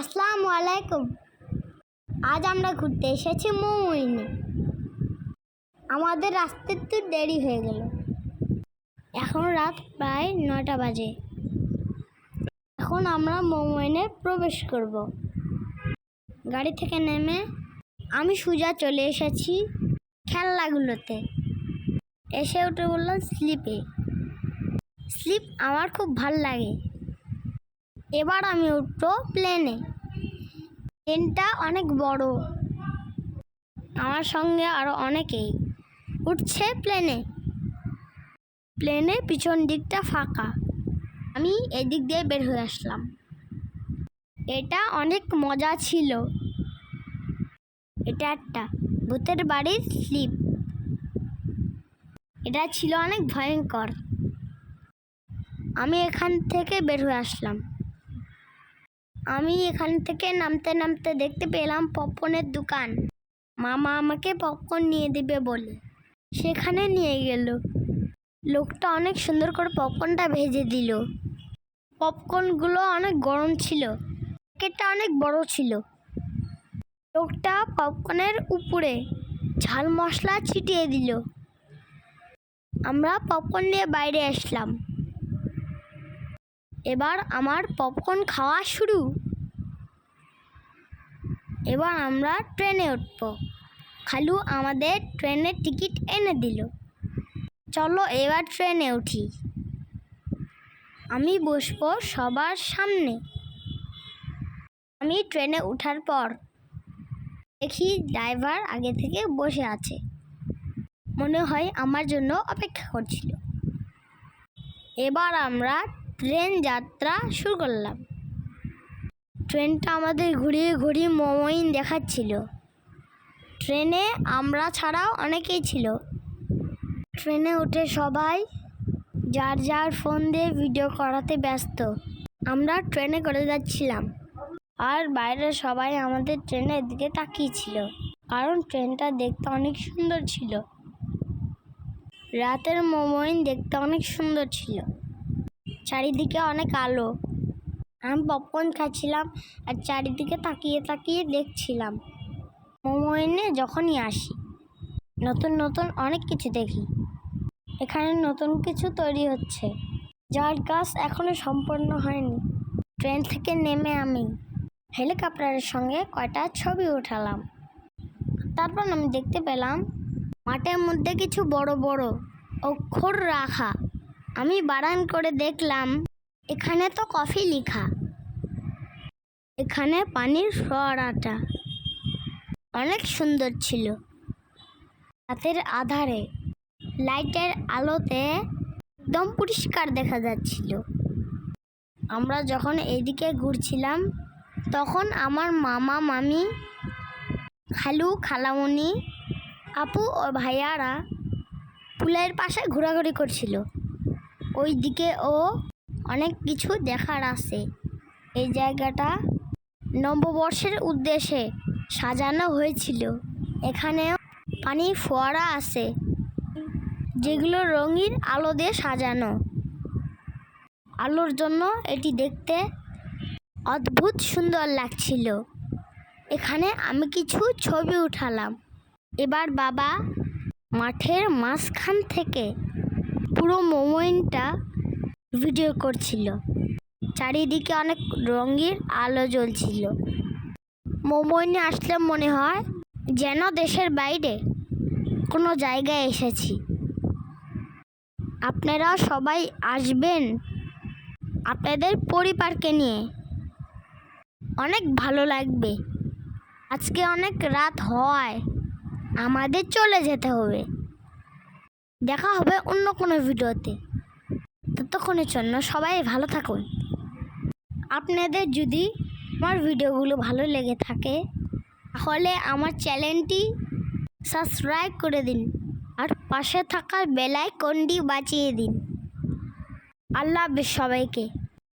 আসসালামু আলাইকুম। আজ আমরা ঘুরতে এসেছি মোমোইনে। আমাদের আসতে একটু দেরি হয়ে গেল। এখন রাত প্রায় 9টা বাজে। এখন আমরা মোমোইনে প্রবেশ করব। গাড়ি থেকে নেমে আমি সোজা চলে এসেছি খেলনাগুলোতে। এসে উঠে বললাম স্লিপ আমার খুব ভাল লাগে। এবার আমি উঠবো প্লেনে। প্লেনটা অনেক বড়। আমার সঙ্গে আরো অনেকেই উঠছে প্লেনের পিছন দিকটা ফাঁকা। আমি এদিক দিয়ে বের হয়ে আসলাম। এটা অনেক মজা ছিল। এটা একটা ভূতের বাড়ির স্লিপ। এটা ছিল অনেক ভয়ঙ্কর। আমি এখান থেকে বের হয়ে আসলাম। আমি এখান থেকে নামতে নামতে দেখতে পেলাম পপকর্নের দোকান। মামা আমাকে পপকর্ন নিয়ে দেবে বলে সেখানে নিয়ে গেল। লোকটা অনেক সুন্দর করে পপকর্নটা ভেজে দিল। পপকর্নগুলো অনেক গরম ছিল। প্যাকেটটা অনেক বড় ছিল। লোকটা পপকর্নের উপরে ঝাল মশলা ছিটিয়ে দিল। আমরা পপকর্ন নিয়ে বাইরে আসলাম। এবার আমার পপকর্ন খাওয়া শুরু। এবার আমরা ট্রেনে উঠব। খালু আমাদের ট্রেনের টিকিট এনে দিল। চলো এবার ট্রেনে উঠি। আমি বসবো সবার সামনে। আমি ট্রেনে ওঠার পর দেখি ড্রাইভার আগে থেকে বসে আছে। মনে হয় আমার জন্য অপেক্ষা করছিল। এবার আমরা ট্রেন যাত্রা শুরু করলাম। ট্রেনটা আমাদের ঘুরিয়ে ঘুরিয়ে মোমোইন দেখাচ্ছিল। ট্রেনে আমরা ছাড়াও অনেকেই ছিল। ট্রেনে উঠে সবাই যার যার ফোন দিয়ে ভিডিও করাতে ব্যস্ত। আমরা ট্রেনে করে যাচ্ছিলাম আর বাইরে সবাই আমাদের ট্রেনের দিকে তাকিয়েছিল, কারণ ট্রেনটা দেখতে অনেক সুন্দর ছিল। রাতের মোমোইন দেখতে অনেক সুন্দর ছিল। চারিদিকে অনেক আলো। আমি পপকর্ন খাচ্ছিলাম আর চারিদিকে তাকিয়ে তাকিয়ে দেখছিলাম। মোমোইনে যখনই আসি নতুন নতুন অনেক কিছু দেখি। এখানে নতুন কিছু তৈরি হচ্ছে, যার কাজ এখনো সম্পূর্ণ হয়নি। ট্রেন থেকে নেমে আমি হেলিকপ্টারের সঙ্গে কয়টা ছবি উঠালাম। তারপর আমি দেখতে পেলাম মাঠের মধ্যে কিছু বড় বড় অক্ষর রাখা। আমি বারান করে দেখলাম এখানে তো কফি লেখা। এখানে পানির ফোয়ারাটা অনেক সুন্দর ছিল। রাতের আধারে লাইটের আলোতে একদম পরিষ্কার দেখা যাচ্ছিল। আমরা যখন এইদিকে ঘুরছিলাম তখন আমার মামা মামি, খালু খালামণি, আপু ও ভাইয়ারা পুলের পাশে ঘোরাঘুরি করছিল। ওই দিকে অনেক কিছু দেখার আছে। এই জায়গাটা নববর্ষের উদ্দেশ্যে সাজানো হয়েছিল। এখানে পানির ফোয়ারা আছে, যেগুলো রঙিন আলো দিয়ে সাজানো। আলোর জন্য এটি দেখতে অদ্ভুত সুন্দর লাগছিল। এখানে আমি কিছু ছবি উঠালাম। এবার বাবা মাঠের মাঝখান থেকে পুরো মোমোইনটা ভিডিও করছিল। চারিদিকে অনেক রঙিন আলো জ্বলছিল। মোমোইনে আসলে মনে হয় যেন দেশের বাইরে কোনো জায়গায় এসেছি। আপনারাও সবাই আসবেন আপনাদের পরিবারকে নিয়ে। অনেক ভালো লাগবে। আজকে অনেক রাত হওয়ায় আমাদের চলে যেতে হবে। দেখা হবে অন্য কোনো ভিডিওতে। ততক্ষণের জন্য সবাই ভালো থাকুন। আপনাদের যদি আমার ভিডিওগুলো ভালো লেগে থাকে তাহলে আমার চ্যানেলটি সাবস্ক্রাইব করে দিন আর পাশে থাকা বেল আইকনটি বাজিয়ে দিন। আল্লাহ হাফেজ সবাইকে।